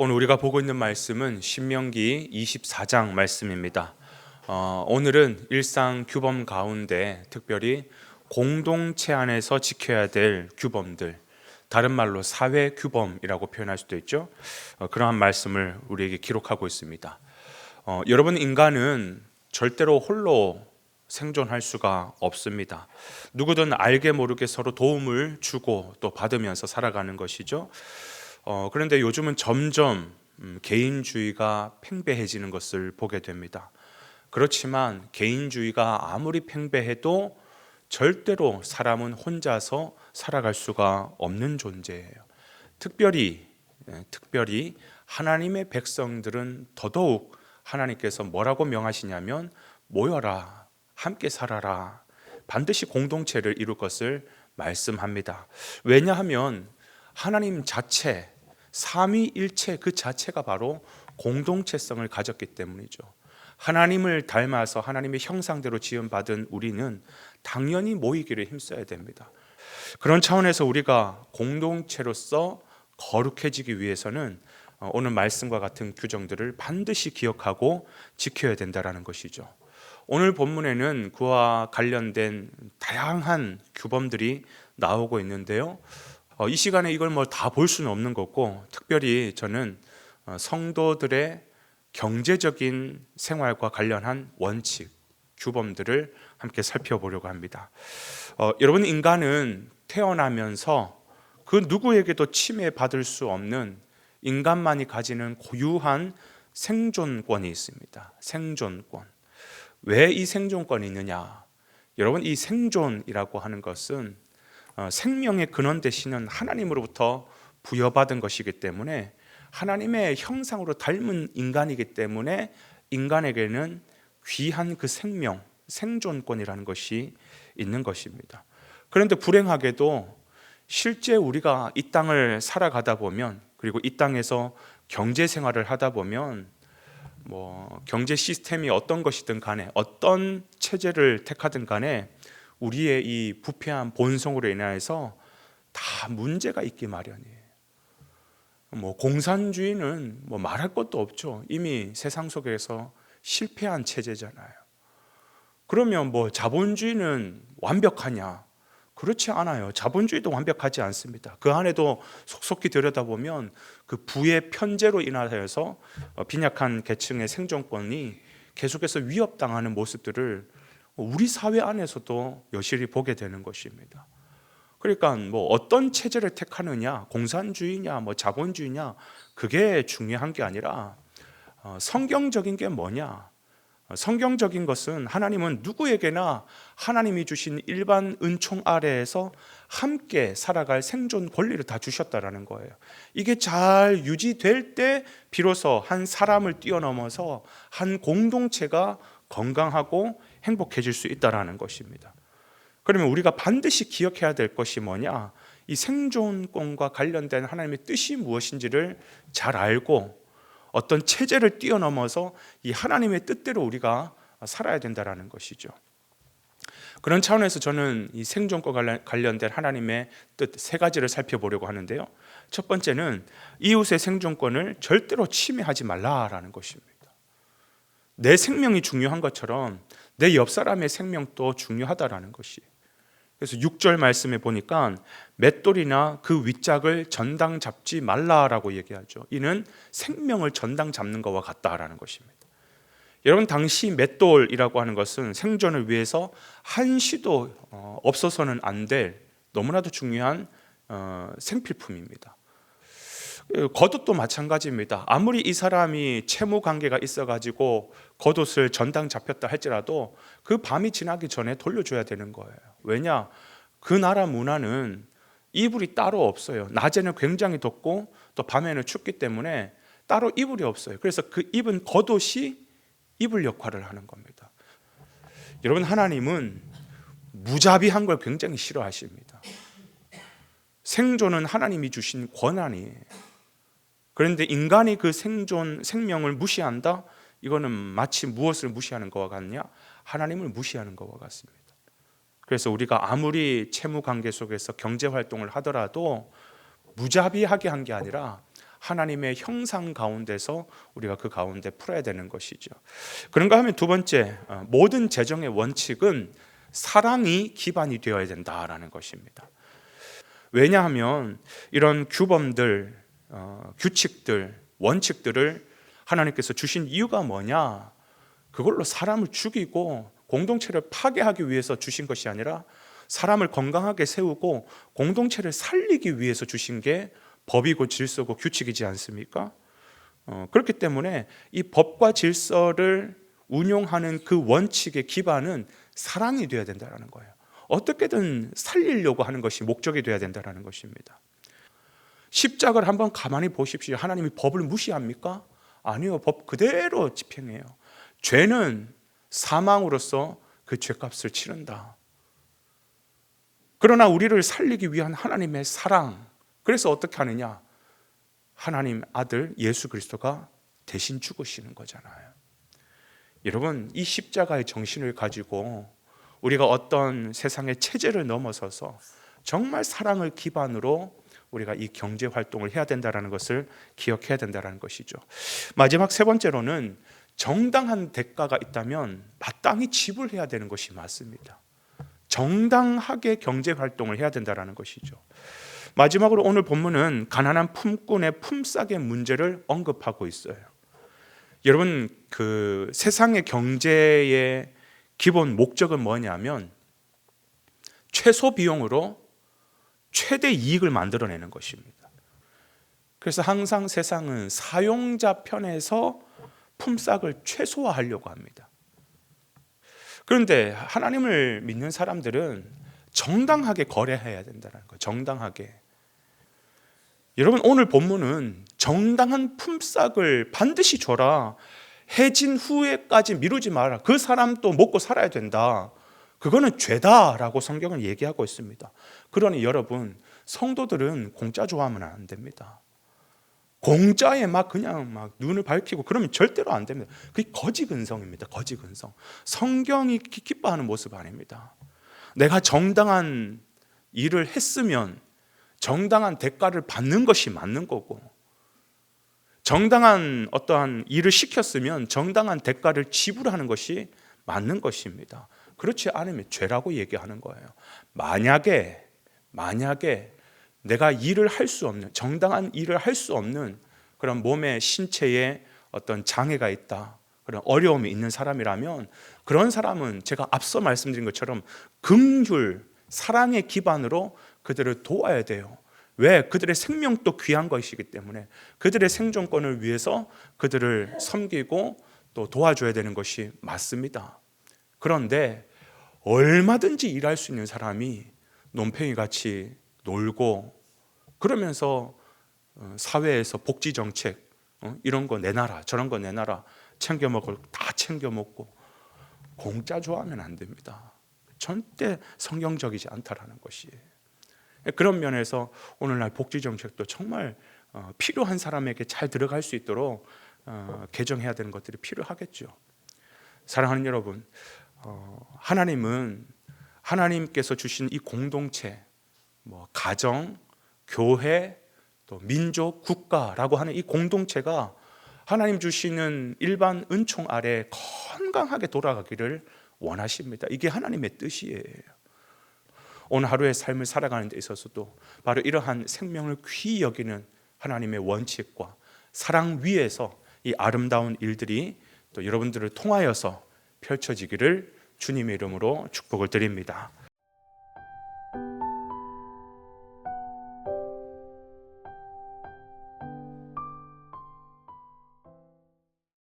오늘 우리가 보고 있는 말씀은 신명기 24장 말씀입니다. 오늘은 일상 규범 가운데 특별히 공동체 안에서 지켜야 될 규범들, 다른 말로 사회 규범이라고 표현할 수도 있죠. 그러한 말씀을 우리에게 기록하고 있습니다. 여러분, 인간은 절대로 홀로 생존할 수가 없습니다. 누구든 알게 모르게 서로 도움을 주고 또 받으면서 살아가는 것이죠. 그런데 요즘은 점점 개인주의가 팽배해지는 것을 보게 됩니다. 그렇지만 개인주의가 아무리 팽배해도 절대로 사람은 혼자서 살아갈 수가 없는 존재예요. 특별히 하나님의 백성들은 더더욱 하나님께서 뭐라고 명하시냐면 모여라, 함께 살아라, 반드시 공동체를 이룰 것을 말씀합니다. 왜냐하면 하나님 자체, 삼위일체 그 자체가 바로 공동체성을 가졌기 때문이죠. 하나님을 닮아서 하나님의 형상대로 지음받은 우리는 당연히 모이기를 힘써야 됩니다. 그런 차원에서 우리가 공동체로서 거룩해지기 위해서는 오늘 말씀과 같은 규정들을 반드시 기억하고 지켜야 된다는 것이죠. 오늘 본문에는 그와 관련된 다양한 규범들이 나오고 있는데요. 이 시간에 이걸 다 볼 수는 없는 거고, 특별히 저는 성도들의 경제적인 생활과 관련한 원칙, 규범들을 함께 살펴보려고 합니다. 여러분, 인간은 태어나면서 그 누구에게도 침해받을 수 없는 인간만이 가지는 고유한 생존권이 있습니다. 생존권. 왜 이 생존권이 있느냐? 여러분, 이 생존이라고 하는 것은 생명의 근원 되시는 하나님으로부터 부여받은 것이기 때문에, 하나님의 형상으로 닮은 인간이기 때문에 인간에게는 귀한 그 생명, 생존권이라는 것이 있는 것입니다. 그런데 불행하게도 실제 우리가 이 땅을 살아가다 보면, 그리고 이 땅에서 경제 생활을 하다 보면 경제 시스템이 어떤 것이든 간에, 어떤 체제를 택하든 간에 우리의 이 부패한 본성으로 인하여서 다 문제가 있기 마련이에요. 공산주의는 말할 것도 없죠. 이미 세상 속에서 실패한 체제잖아요. 그러면 자본주의는 완벽하냐? 그렇지 않아요. 자본주의도 완벽하지 않습니다. 그 안에도 속속히 들여다보면 그 부의 편제로 인하여서 빈약한 계층의 생존권이 계속해서 위협당하는 모습들을 우리 사회 안에서도 여실히 보게 되는 것입니다. 그러니까 어떤 체제를 택하느냐, 공산주의냐, 자본주의냐, 그게 중요한 게 아니라 성경적인 게 뭐냐? 성경적인 것은 하나님은 누구에게나 하나님이 주신 일반 은총 아래에서 함께 살아갈 생존 권리를 다 주셨다라는 거예요. 이게 잘 유지될 때 비로소 한 사람을 뛰어넘어서 한 공동체가 건강하고 행복해질 수 있다라는 것입니다. 그러면 우리가 반드시 기억해야 될 것이 뭐냐? 이 생존권과 관련된 하나님의 뜻이 무엇인지를 잘 알고 어떤 체제를 뛰어넘어서 이 하나님의 뜻대로 우리가 살아야 된다는 것이죠. 그런 차원에서 저는 이 생존과 관련된 하나님의 뜻 세 가지를 살펴보려고 하는데요. 첫 번째는 이웃의 생존권을 절대로 침해하지 말라라는 것입니다. 내 생명이 중요한 것처럼 내 옆 사람의 생명도 중요하다라는 것이. 그래서 6절 말씀에 보니까 맷돌이나 그 윗짝을 전당 잡지 말라라고 얘기하죠. 이는 생명을 전당 잡는 것과 같다라는 것입니다. 여러분, 당시 맷돌이라고 하는 것은 생존을 위해서 한시도 없어서는 안 될 너무나도 중요한 생필품입니다. 겉옷도 마찬가지입니다. 아무리 이 사람이 채무 관계가 있어가지고 겉옷을 전당 잡혔다 할지라도 그 밤이 지나기 전에 돌려줘야 되는 거예요. 왜냐? 그 나라 문화는 이불이 따로 없어요. 낮에는 굉장히 덥고 또 밤에는 춥기 때문에 따로 이불이 없어요. 그래서 그 입은 겉옷이 이불 역할을 하는 겁니다. 여러분, 하나님은 무자비한 걸 굉장히 싫어하십니다. 생존은 하나님이 주신 권한이에요. 그런데 인간이 그 생명을 무시한다? 이거는 마치 무엇을 무시하는 것과 같냐? 하나님을 무시하는 것과 같습니다. 그래서 우리가 아무리 채무 관계 속에서 경제 활동을 하더라도 무자비하게 한 게 아니라 하나님의 형상 가운데서 우리가 그 가운데 풀어야 되는 것이죠. 그런가 하면 두 번째, 모든 재정의 원칙은 사랑이 기반이 되어야 된다라는 것입니다. 왜냐하면 이런 규범들, 규칙들, 원칙들을 하나님께서 주신 이유가 뭐냐? 그걸로 사람을 죽이고 공동체를 파괴하기 위해서 주신 것이 아니라 사람을 건강하게 세우고 공동체를 살리기 위해서 주신 게 법이고 질서고 규칙이지 않습니까? 그렇기 때문에 이 법과 질서를 운용하는 그 원칙의 기반은 사랑이 되어야 된다는 거예요. 어떻게든 살리려고 하는 것이 목적이 되어야 된다는 것입니다. 십자가를 한번 가만히 보십시오. 하나님이 법을 무시합니까? 아니요, 법 그대로 집행해요. 죄는 사망으로서 그 죄값을 치른다. 그러나 우리를 살리기 위한 하나님의 사랑, 그래서 어떻게 하느냐? 하나님 아들 예수 그리스도가 대신 죽으시는 거잖아요. 여러분, 이 십자가의 정신을 가지고 우리가 어떤 세상의 체제를 넘어서서 정말 사랑을 기반으로 우리가 이 경제 활동을 해야 된다는 것을 기억해야 된다는 것이죠. 마지막 세 번째로는 정당한 대가가 있다면 마땅히 지불해야 되는 것이 맞습니다. 정당하게 경제 활동을 해야 된다는 것이죠. 마지막으로 오늘 본문은 가난한 품꾼의 품삯의 문제를 언급하고 있어요. 여러분, 그 세상의 경제의 기본 목적은 뭐냐면 최소 비용으로 최대 이익을 만들어내는 것입니다. 그래서 항상 세상은 사용자 편에서 품삯을 최소화하려고 합니다. 그런데 하나님을 믿는 사람들은 정당하게 거래해야 된다는 거예요. 정당하게. 여러분, 오늘 본문은 정당한 품삯을 반드시 줘라. 해진 후에까지 미루지 마라. 그 사람도 먹고 살아야 된다. 그거는 죄다라고 성경은 얘기하고 있습니다. 그러니 여러분, 성도들은 공짜 좋아하면 안 됩니다. 공짜에 그냥 눈을 밝히고 그러면 절대로 안 됩니다. 그게 거지 근성입니다. 거지 근성. 성경이 기뻐하는 모습 아닙니다. 내가 정당한 일을 했으면 정당한 대가를 받는 것이 맞는 거고, 정당한 어떠한 일을 시켰으면 정당한 대가를 지불하는 것이 맞는 것입니다. 그렇지 않으면 죄라고 얘기하는 거예요. 만약에 내가 일을 할 수 없는, 정당한 일을 할 수 없는 그런 몸의 신체에 어떤 장애가 있다, 그런 어려움이 있는 사람이라면 그런 사람은 제가 앞서 말씀드린 것처럼 긍휼, 사랑의 기반으로 그들을 도와야 돼요. 왜? 그들의 생명도 귀한 것이기 때문에 그들의 생존권을 위해서 그들을 섬기고 또 도와줘야 되는 것이 맞습니다. 그런데 얼마든지 일할 수 있는 사람이 논팽이 같이 놀고 그러면서 사회에서 복지 정책 이런 거 내놔라, 저런 거 내놔라, 챙겨 먹을 다 챙겨 먹고 공짜 좋아하면 안 됩니다. 절대 성경적이지 않다라는 것이에요. 그런 면에서 오늘날 복지 정책도 정말 필요한 사람에게 잘 들어갈 수 있도록 개정해야 되는 것들이 필요하겠죠. 사랑하는 여러분, 하나님은 하나님께서 주신 이 공동체, 가정, 교회, 또 민족, 국가라고 하는 이 공동체가 하나님 주시는 일반 은총 아래 건강하게 돌아가기를 원하십니다. 이게 하나님의 뜻이에요. 오늘 하루의 삶을 살아가는 데 있어서도 바로 이러한 생명을 귀히 여기는 하나님의 원칙과 사랑 위에서 이 아름다운 일들이 또 여러분들을 통하여서 펼쳐지기를 주님의 이름으로 축복을 드립니다.